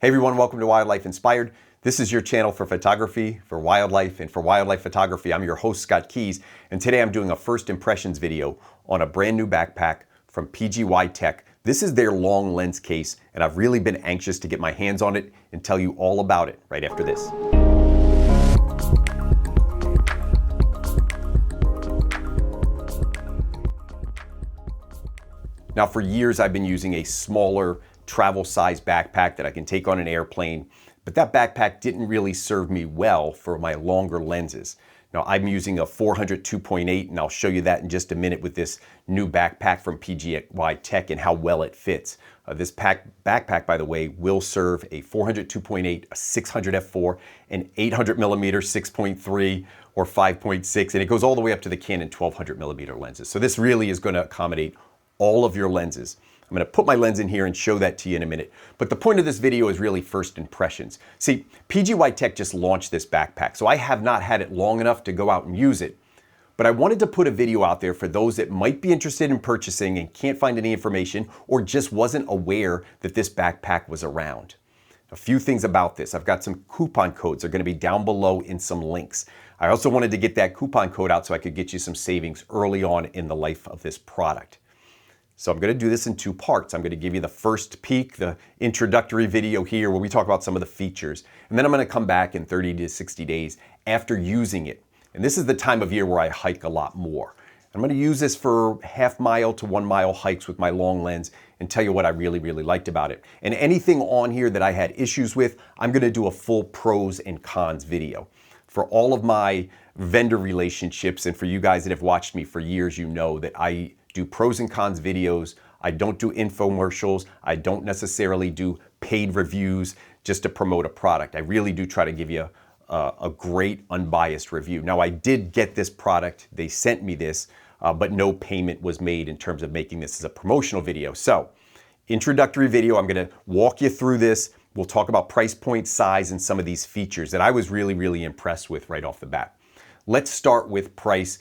Hey everyone, welcome to Wildlife Inspired. This is your channel for photography, for wildlife, and for wildlife photography. I'm your host, Scott Keys, and today I'm doing a first impressions video on a brand new backpack from PGYTECH. This is their long lens case, and I've really been anxious to get my hands on it and tell you all about it right after this. Now, for years I've been using a smaller travel size backpack that I can take on an airplane, but that backpack didn't really serve me well for my longer lenses. Now I'm using a 400 2.8, and I'll show you that in just a minute with this new backpack from PGYTECH and how well it fits. This backpack, by the way, will serve a 400 2.8, a 600 f4, an 800 millimeter 6.3 or 5.6, and it goes all the way up to the Canon 1200 millimeter lenses. So this really is going to accommodate all of your lenses. I'm going to put my lens in here and show that to you in a minute. But the point of this video is really first impressions. See, PGYTECH just launched this backpack, so I have not had it long enough to go out and use it. But I wanted to put a video out there for those that might be interested in purchasing and can't find any information or just wasn't aware that this backpack was around. A few things about this. I've got some coupon codes. They're going to be down below in some links. I also wanted to get that coupon code out so I could get you some savings early on in the life of this product. So I'm going to do this in two parts. I'm going to give you the first peek, the introductory video here where we talk about some of the features. And then I'm going to come back in 30 to 60 days after using it. And this is the time of year where I hike a lot more. I'm going to use this for half-mile to 1-mile hikes with my long lens and tell you what I really liked about it. And anything on here that I had issues with, I'm going to do a full pros and cons video. For all of my vendor relationships, and for you guys that have watched me for years, you know that I do pros and cons videos. I don't do infomercials. I don't necessarily do paid reviews just to promote a product. I really do try to give you a great unbiased review. Now, I did get this product. They sent me this, but no payment was made in terms of making this as a promotional video. So, introductory video, I'm gonna walk you through this. We'll talk about price point, size, and some of these features that I was really impressed with right off the bat. Let's start with price.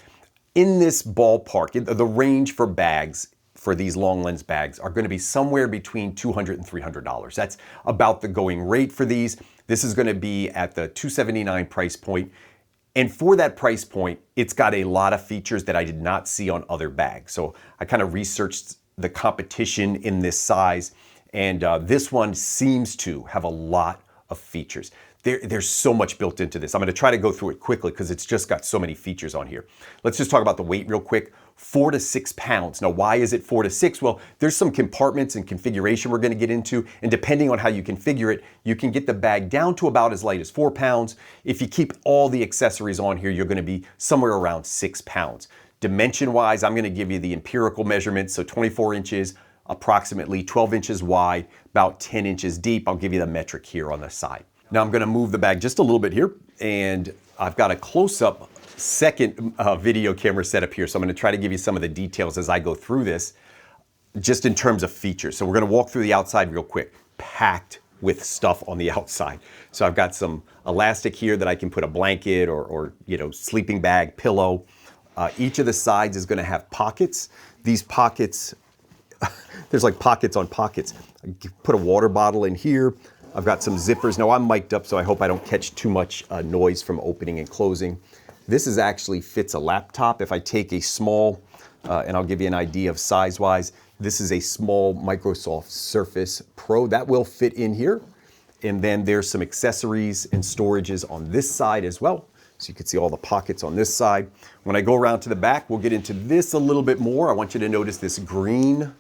In this ballpark, the range for bags, for these long lens bags, are going to be somewhere between $200 and $300. That's about the going rate for these. This is going to be at the $279 price point. And for that price point, it's got a lot of features that I did not see on other bags. So I kind of researched the competition in this size, and this one seems to have a lot of features. There's so much built into this. I'm going to try to go through it quickly because it's just got so many features on here. Let's just talk about the weight real quick. 4 to 6 pounds. Now, why is it 4 to 6? Well, there's some compartments and configuration we're going to get into, and depending on how you configure it, you can get the bag down to about as light as 4 pounds. If you keep all the accessories on here, you're going to be somewhere around 6 pounds. Dimension-wise, I'm going to give you the empirical measurements, so 24 inches, approximately 12 inches wide, about 10 inches deep. I'll give you the metric here on the side. Now I'm going to move the bag just a little bit here, and I've got a close-up second video camera setup here, so I'm going to try to give you some of the details as I go through this, just in terms of features. So we're going to walk through the outside real quick, packed with stuff on the outside. So I've got some elastic here that I can put a blanket or sleeping bag, pillow. Each of the sides is going to have pockets. These pockets, there's like pockets on pockets. I put a water bottle in here. I've got some zippers. Now I'm mic'd up, so I hope I don't catch too much noise from opening and closing. This is actually fits a laptop. If I take a small, and I'll give you an idea of size-wise, this is a small Microsoft Surface Pro. That will fit in here. And then there's some accessories and storages on this side as well. So you can see all the pockets on this side. When I go around to the back, we'll get into this a little bit more. I want you to notice this green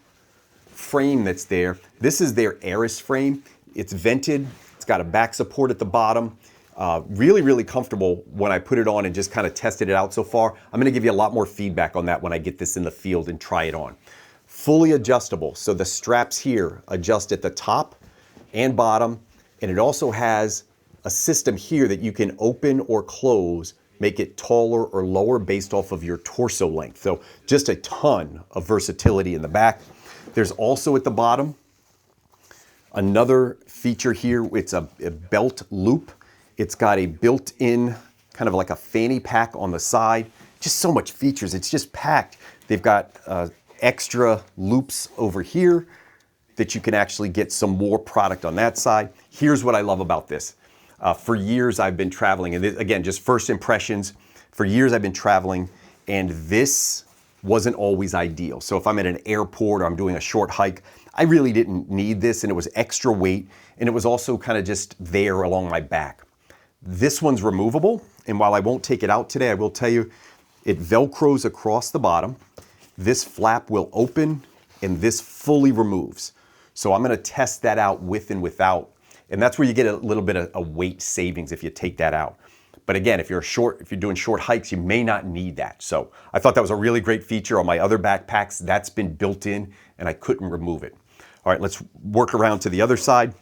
frame that's there. This is their Aris frame. It's vented, it's got a back support at the bottom. Really comfortable when I put it on and just kind of tested it out so far. I'm gonna give you a lot more feedback on that when I get this in the field and try it on. Fully adjustable, so the straps here adjust at the top and bottom, and it also has a system here that you can open or close, make it taller or lower based off of your torso length. So just a ton of versatility in the back. There's also at the bottom another feature here. It's a belt loop. It's got a built-in kind of like a fanny pack on the side. Just so much features. It's just packed. They've got extra loops over here. that you can actually get some more product on that side. Here's what I love about this. For years I've been traveling, and again, just first impressions, for years I've been traveling, and this wasn't always ideal. So if I'm at an airport or I'm doing a short hike, I really didn't need this, and it was extra weight, and it was also kind of just there along my back. This one's removable, and while I won't take it out today, I will tell you, it Velcros across the bottom. This flap will open, and this fully removes. So I'm gonna test that out with and without, and that's where you get a little bit of a weight savings if you take that out. But again, if you're doing short hikes, you may not need that. So I thought that was a really great feature on my other backpacks. That's been built in, and I couldn't remove it. All right, let's work around to the other side.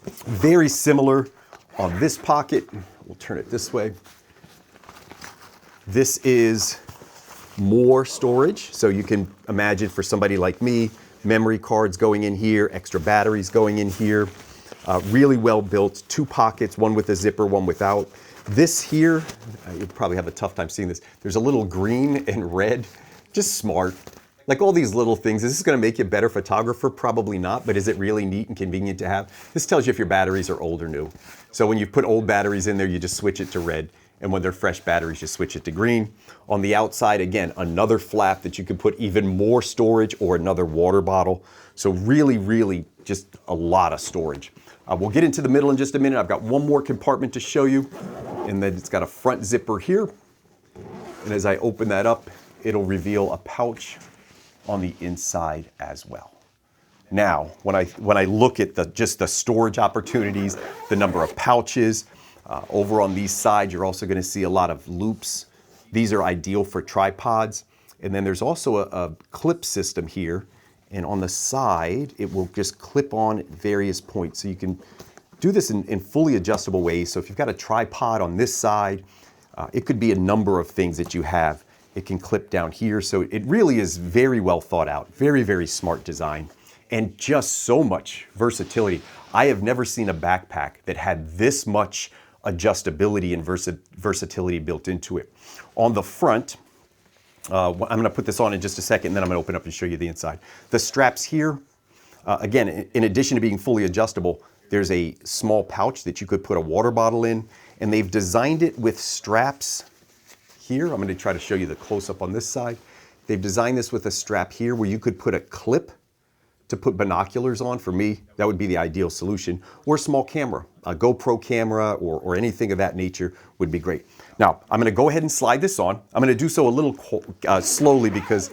Very similar on this pocket. We'll turn it this way. This is more storage. So you can imagine for somebody like me, memory cards going in here, extra batteries going in here. Really well built, 2 pockets, one with a zipper, one without. This here, you'll probably have a tough time seeing this. There's a little green and red, just smart. Like all these little things, is this gonna make you a better photographer? Probably not, but is it really neat and convenient to have? This tells you if your batteries are old or new. So when you put old batteries in there, you just switch it to red. And when they're fresh batteries, you switch it to green. On the outside, again, another flap that you can put even more storage or another water bottle. So really, really just a lot of storage. We'll get into the middle in just a minute. I've got one more compartment to show you, and then it's got a front zipper here. And as I open that up, it'll reveal a pouch on the inside as well. Now, when I look at just the storage opportunities, the number of pouches, over on these sides, you're also gonna see a lot of loops. These are ideal for tripods. And then there's also a clip system here. And on the side, it will just clip on at various points. So you can do this in fully adjustable ways. So if you've got a tripod on this side, it could be a number of things that you have. It can clip down here. So it really is very well thought out, very, very smart design, and just so much versatility. I have never seen a backpack that had this much adjustability and versatility built into it. On the front, I'm gonna put this on in just a second, and then I'm gonna open up and show you the inside. The straps here, again, in addition to being fully adjustable, there's a small pouch that you could put a water bottle in, and they've designed it with straps here. I'm gonna try to show you the close-up on this side. They've designed this with a strap here where you could put a clip to put binoculars on. For me, that would be the ideal solution, or a small camera, a GoPro camera or anything of that nature would be great. Now, I'm gonna go ahead and slide this on. I'm gonna do so a little slowly because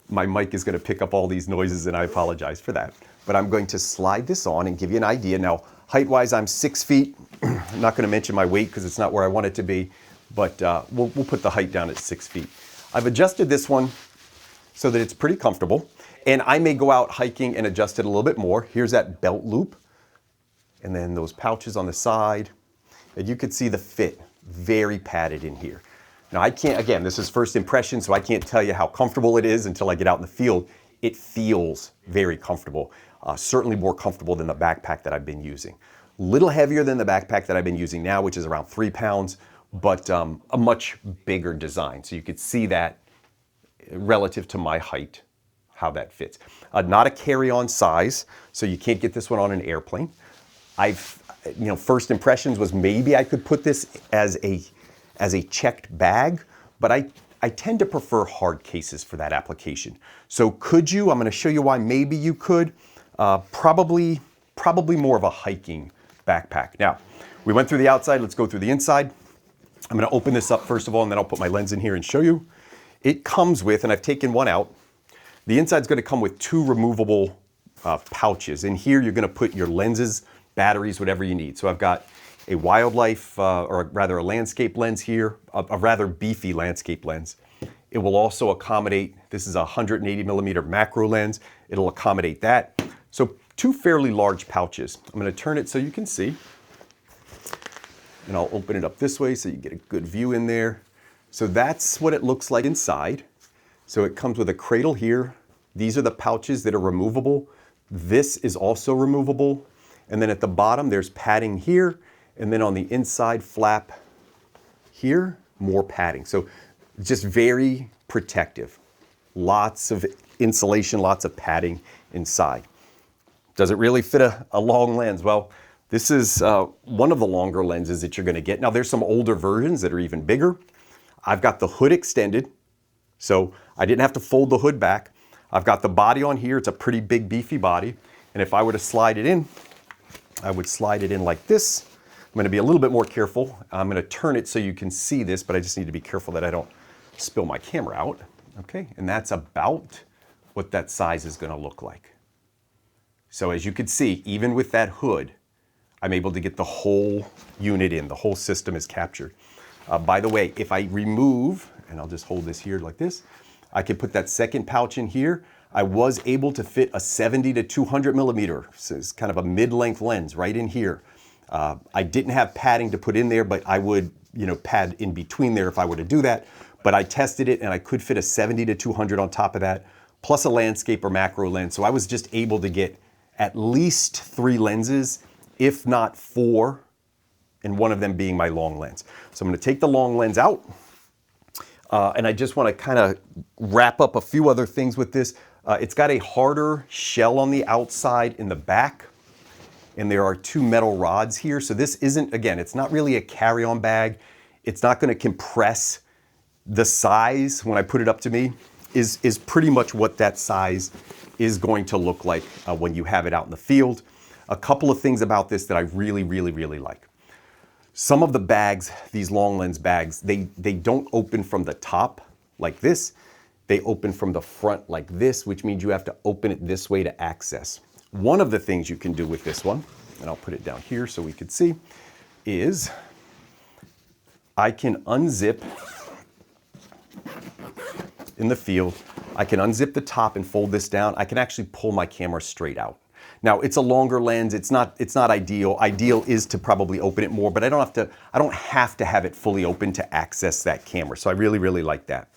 my mic is gonna pick up all these noises, and I apologize for that. But I'm going to slide this on and give you an idea. Now, height-wise, I'm 6 feet. I'm not gonna mention my weight because it's not where I want it to be, but we'll put the height down at 6 feet. I've adjusted this one so that it's pretty comfortable. And I may go out hiking and adjust it a little bit more. Here's that belt loop. And then those pouches on the side. And you could see the fit, very padded in here. Now I can't, again, this is first impression, so I can't tell you how comfortable it is until I get out in the field. It feels very comfortable. Certainly more comfortable than the backpack that I've been using. A little heavier than the backpack that I've been using now, which is around 3 pounds, but a much bigger design. So you could see that relative to my height, how that fits. Not a carry-on size, so you can't get this one on an airplane. First impressions was maybe I could put this as a checked bag, but I tend to prefer hard cases for that application. So could you? I'm gonna show you why maybe you could. Probably more of a hiking backpack. Now, we went through the outside, let's go through the inside. I'm gonna open this up first of all, and then I'll put my lens in here and show you. It comes with, and I've taken one out, the inside's gonna come with 2 removable pouches. In here, you're gonna put your lenses, batteries, whatever you need. So I've got a wildlife, or rather a landscape lens here, a rather beefy landscape lens. It will also accommodate, this is a 180 millimeter macro lens. It'll accommodate that. So 2 fairly large pouches. I'm gonna turn it so you can see. And I'll open it up this way so you get a good view in there. So that's what it looks like inside. So it comes with a cradle here. These are the pouches that are removable. This is also removable. And then at the bottom, there's padding here. And then on the inside flap here, more padding. So just very protective. Lots of insulation, lots of padding inside. Does it really fit a long lens? Well, this is one of the longer lenses that you're going to get. Now, there's some older versions that are even bigger. I've got the hood extended, so I didn't have to fold the hood back. I've got the body on here. It's a pretty big, beefy body. And if I were to slide it in, I would slide it in like this. I'm going to be a little bit more careful. I'm going to turn it so you can see this, but I just need to be careful that I don't spill my camera out. Okay, and that's about what that size is going to look like. So as you can see, even with that hood, I'm able to get the whole unit in. The whole system is captured. By the way, if I remove, and I'll just hold this here like this, I can put that second pouch in here. I was able to fit a 70 to 200 millimeter. So it's kind of a mid-length lens right in here. I didn't have padding to put in there, but I would, pad in between there if I were to do that. But I tested it and I could fit a 70 to 200 on top of that, plus a landscape or macro lens. So I was just able to get at least 3 lenses, if not 4, and one of them being my long lens. So I'm going to take the long lens out, and I just want to kind of wrap up a few other things with this. It's got a harder shell on the outside in the back, and there are 2 metal rods here. So this isn't, again, it's not really a carry-on bag. It's not going to compress. The size, when I put it up to me, is pretty much what that size is going to look like when you have it out in the field. A couple of things about this that I really, really, really like. Some of the bags, these long lens bags, they don't open from the top like this. They open from the front like this, which means you have to open it this way to access. One of the things you can do with this one, and I'll put it down here so we could see, is I can unzip in the field. I can unzip the top and fold this down. I can actually pull my camera straight out. Now, it's a longer lens. It's not ideal. Ideal is to probably open it more, but I don't have to have it fully open to access that camera. So I really, really like that.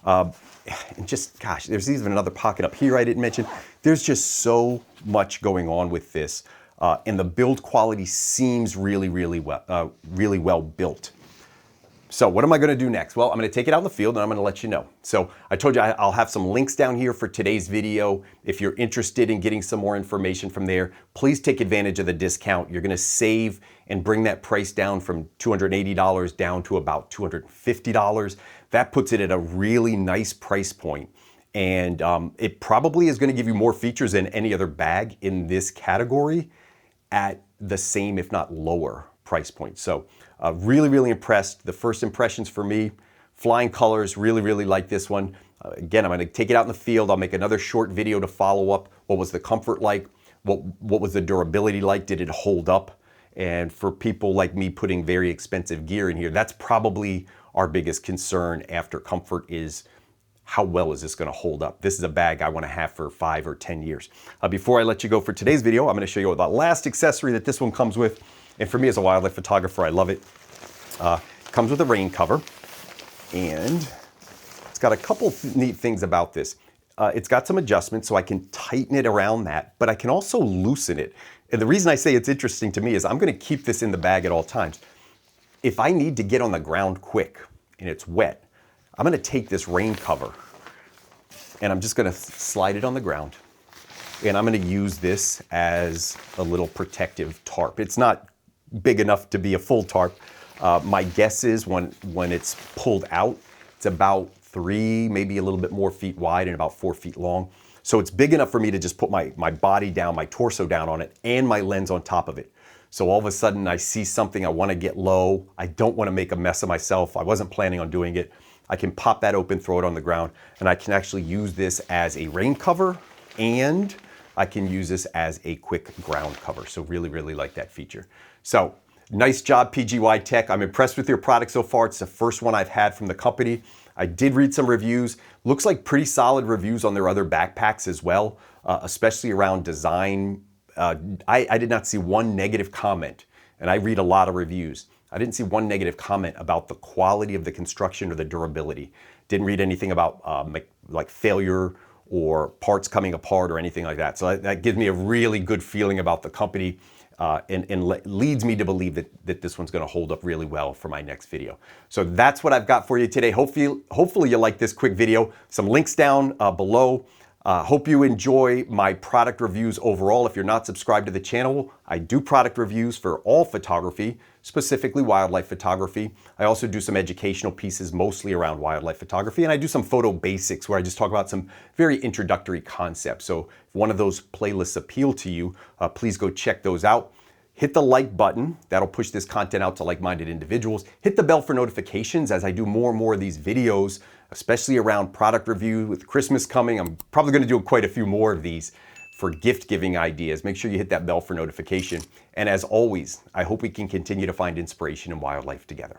And just, gosh, there's even another pocket up here I didn't mention. There's just so much going on with this. And the build quality seems really, really well built. So what am I going to do next? Well, I'm going to take it out in the field and I'm going to let you know. So I told you I'll have some links down here for today's video. If you're interested in getting some more information from there, please take advantage of the discount. You're going to save and bring that price down from $280 down to about $250. That puts it at a really nice price point. And it probably is going to give you more features than any other bag in this category at the same, if not lower, price point. So really, really impressed. The first impressions for me, flying colors, really, really like this one. Again, I'm going to take it out in the field. I'll make another short video to follow up. What was the comfort like? What was the durability like? Did it hold up? And for people like me putting very expensive gear in here, that's probably our biggest concern after comfort is how well is this going to hold up? This is a bag I want to have for 5 or 10 years. Before I let you go for today's video, I'm going to show you the last accessory that this one comes with. And for me as a wildlife photographer, I love it. Comes with a rain cover, and it's got a couple neat things about this. It's got some adjustments so I can tighten it around that, but I can also loosen it. And the reason I say it's interesting to me is I'm going to keep this in the bag at all times. If I need to get on the ground quick and it's wet, I'm going to take this rain cover and I'm just going to slide it on the ground. And I'm going to use this as a little protective tarp. It's not big enough to be a full tarp. My guess is when it's pulled out, it's about 3, maybe a little bit more feet wide and about 4 feet long. So it's big enough for me to just put my body down, my torso down on it, and my lens on top of it. So all of a sudden I see something, I want to get low. I don't want to make a mess of myself. I wasn't planning on doing it. I can pop that open, throw it on the ground, and I can actually use this as a rain cover, and I can use this as a quick ground cover. So really, really like that feature. So nice job, PGYTECH. I'm impressed with your product so far. It's the first one I've had from the company. I did read some reviews. Looks like pretty solid reviews on their other backpacks as well, especially around design. I did not see one negative comment, and I read a lot of reviews. I didn't see one negative comment about the quality of the construction or the durability. Didn't read anything about like failure or parts coming apart or anything like that. So that gives me a really good feeling about the company and leads me to believe that this one's going to hold up really well for my next video. So that's what I've got for you today. Hopefully you like this quick video. Some links down below. Hope you enjoy my product reviews overall. If you're not subscribed to the channel, I do product reviews for all photography, specifically wildlife photography. I also do some educational pieces mostly around wildlife photography, and I do some photo basics where I just talk about some very introductory concepts. So if one of those playlists appeal to you, please go check those out. Hit the like button. That'll push this content out to like-minded individuals. Hit the bell for notifications as I do more and more of these videos, especially around product review. With Christmas coming, I'm probably going to do quite a few more of these for gift giving ideas. Make sure you hit that bell for notification. And as always, I hope we can continue to find inspiration in wildlife together.